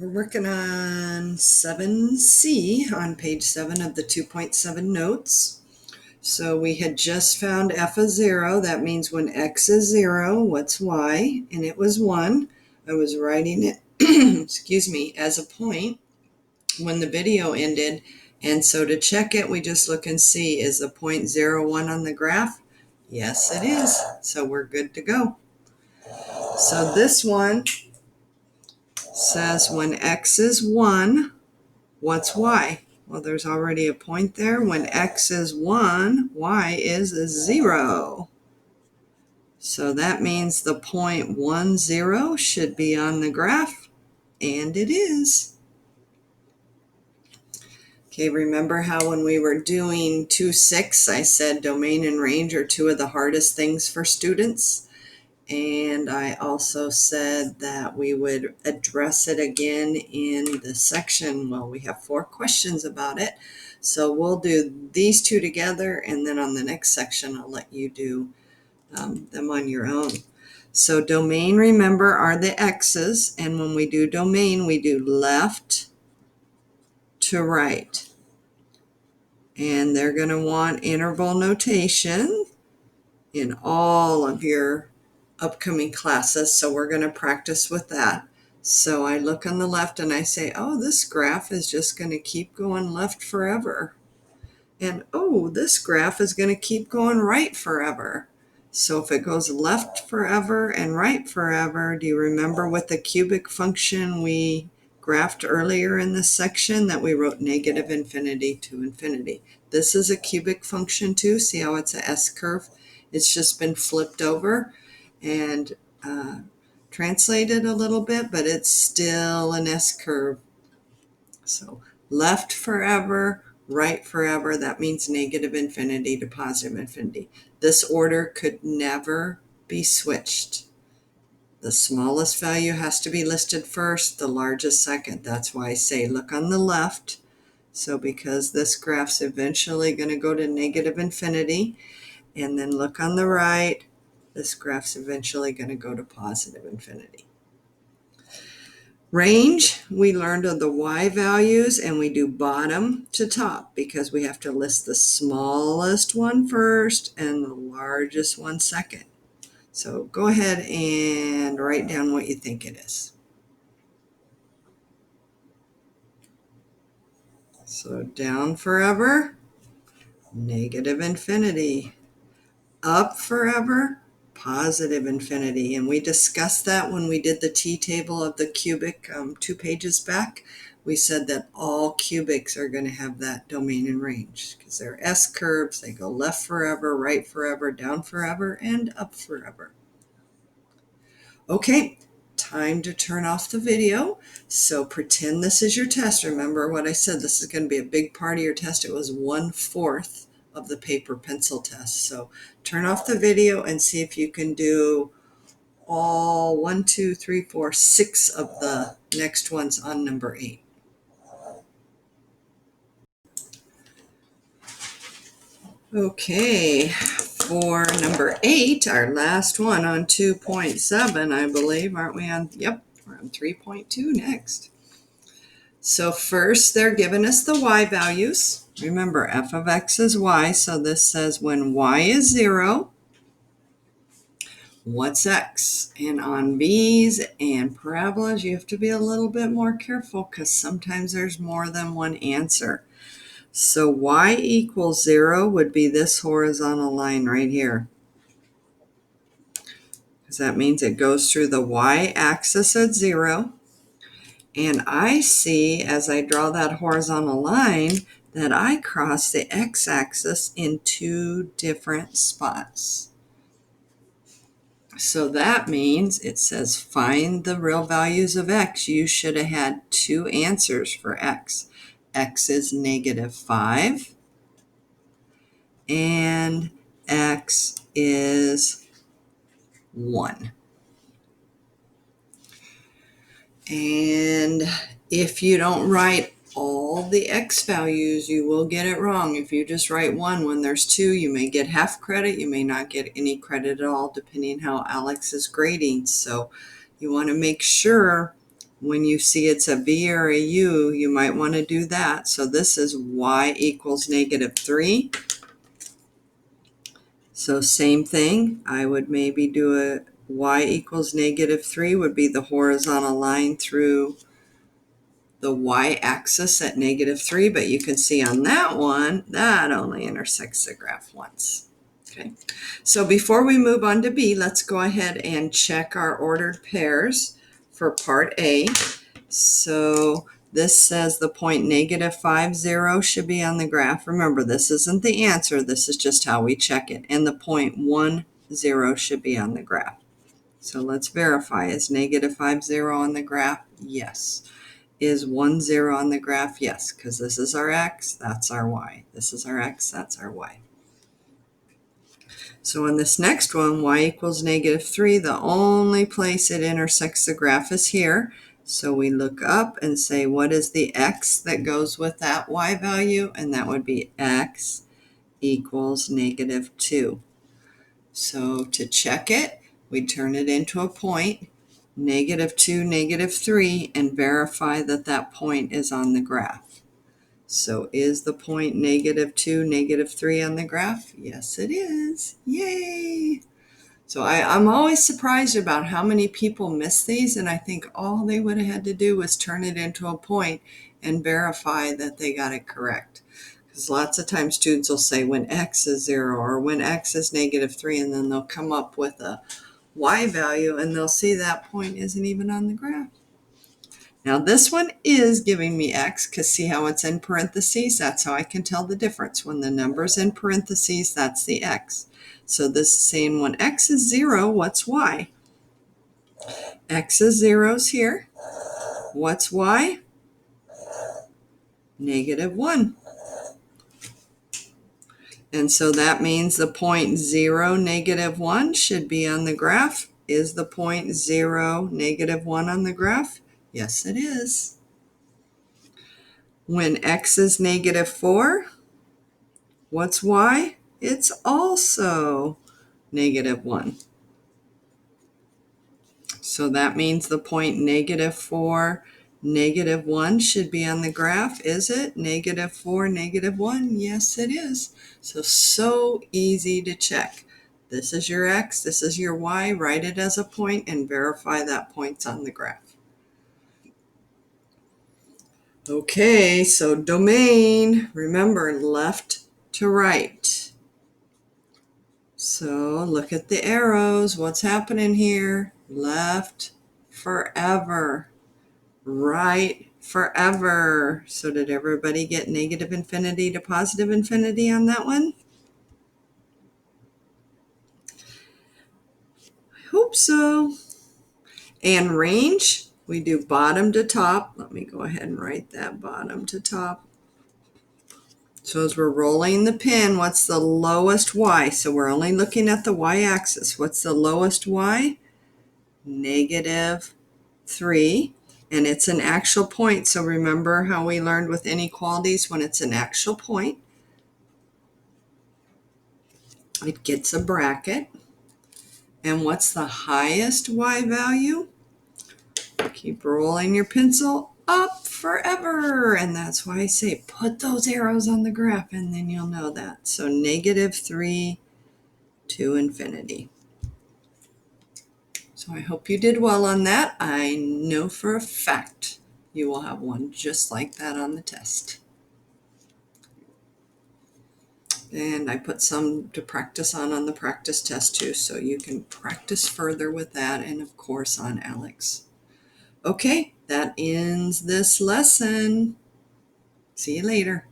We're working on 7C on page 7 of the 2.7 notes. So we had just found f of 0. That means when x is 0, what's y? And it was 1. I was writing it, excuse me, as a point when the video ended. And so to check it, we just look and see, is the point 0, 1 on the graph? Yes, it is. So we're good to go. So this one says when x is 1, what's y? Well, there's already a point there. When x is 1, y is 0. So that means the point 1, 0 should be on the graph, and it is. Okay, remember how when we were doing 2.6, I said domain and range are two of the hardest things for students? And I also said that we would address it again in the section. Well, we have 4 questions about it. So we'll do these two together, and then on the next section, I'll let you do them on your own. So domain, remember, are the x's. And when we do domain, we do left to right. And they're going to want interval notation in all of your upcoming classes, so we're going to practice with that. So I look on the left and I say, oh, this graph is just going to keep going left forever. And oh, this graph is going to keep going right forever. So if it goes left forever and right forever, do you remember what the cubic function we graphed earlier in this section that we wrote negative infinity to infinity? This is a cubic function too. See how it's a S-curve? It's just been flipped over and translated a little bit, but it's still an S-curve. So left forever, right forever, that means negative infinity to positive infinity. This order could never be switched. The smallest value has to be listed first, the largest second. That's why I say look on the left. So because this graph's eventually going to go to negative infinity, and then look on the right, this graph's eventually going to go to positive infinity. Range, we learned of the y values, and we do bottom to top because we have to list the smallest one first and the largest one second. So go ahead and write down what you think it is. So down forever, negative infinity. Up forever, positive infinity. And we discussed that when we did the t-table of the cubic 2 pages back. We said that all cubics are going to have that domain and range because they're S-curves. They go left forever, right forever, down forever, and up forever. Okay, time to turn off the video. So pretend this is your test. Remember what I said, this is going to be a big part of your test. It was 1/4 of the paper pencil test. So turn off the video and see if you can do all 1, 2, 3, 4, 6 of the next ones on number 8. Okay, for number 8, our last one on 2.7, I believe, aren't we on? Yep, we're on 3.2 next. So first, they're giving us the y values. Remember, f of x is y, so this says when y is 0, what's x? And on these and parabolas, you have to be a little bit more careful because sometimes there's more than one answer. So y equals 0 would be this horizontal line right here. Because that means it goes through the y-axis at 0. And I see, as I draw that horizontal line, that I cross the x-axis in 2 different spots. So that means it says find the real values of x. You should have had 2 answers for x. X is -5 and x is 1. And if you don't write all the x values, you will get it wrong. If you just write 1 when there's 2, you may get half credit. You may not get any credit at all, depending how Alex is grading. So you want to make sure when you see it's a V or a U, you might want to do that. So this is y equals -3. So same thing, I would maybe do a y equals -3 would be the horizontal line through the y-axis at -3, but you can see on that one, that only intersects the graph once. Okay, so before we move on to B, let's go ahead and check our ordered pairs for part A. So this says the point -5, 0 should be on the graph. Remember, this isn't the answer, this is just how we check it. And the point 1, 0 should be on the graph. So let's verify, is -5, 0 on the graph? Yes. Is 1, 0 on the graph? Yes, because this is our x, that's our y. This is our x, that's our y. So in this next one, y equals -3, the only place it intersects the graph is here. So we look up and say, what is the x that goes with that y value? And that would be x equals -2. So to check it, we turn it into a point, -2, -3, and verify that that point is on the graph. So is the point -2, -3 on the graph? Yes, it is. Yay! So I'm always surprised about how many people miss these, and I think all they would have had to do was turn it into a point and verify that they got it correct. Because lots of times students will say when x is 0 or when x is -3, and then they'll come up with a y value and they'll see that point isn't even on the graph. Now this one is giving me x, because see how it's in parentheses? That's how I can tell the difference. When the number's in parentheses, that's the x. So this is saying when x is 0, what's y? X is 0's here. What's y? -1. And so that means the point 0, -1 should be on the graph. Is the point 0, -1 on the graph? Yes, it is. When x is -4, what's y? It's also -1. So that means the point -4, -1 should be on the graph. Is it? -4, -1? Yes, it is. So easy to check. This is your x, this is your y. Write it as a point and verify that point's on the graph. Okay, so domain, remember left to right. So look at the arrows. What's happening here? Left forever. Right forever. So did everybody get negative infinity to positive infinity on that one? I hope so. And range, we do bottom to top. Let me go ahead and write that bottom to top. So as we're rolling the pin, what's the lowest y? So we're only looking at the y-axis. What's the lowest y? -3. And it's an actual point. So remember how we learned with inequalities, when it's an actual point, it gets a bracket. And what's the highest y value? Keep rolling your pencil up forever. And that's why I say put those arrows on the graph, and then you'll know that. So -3 to infinity. So I hope you did well on that. I know for a fact you will have one just like that on the test. And I put some to practice on the practice test too, so you can practice further with that, and of course on Alex. Okay, that ends this lesson. See you later.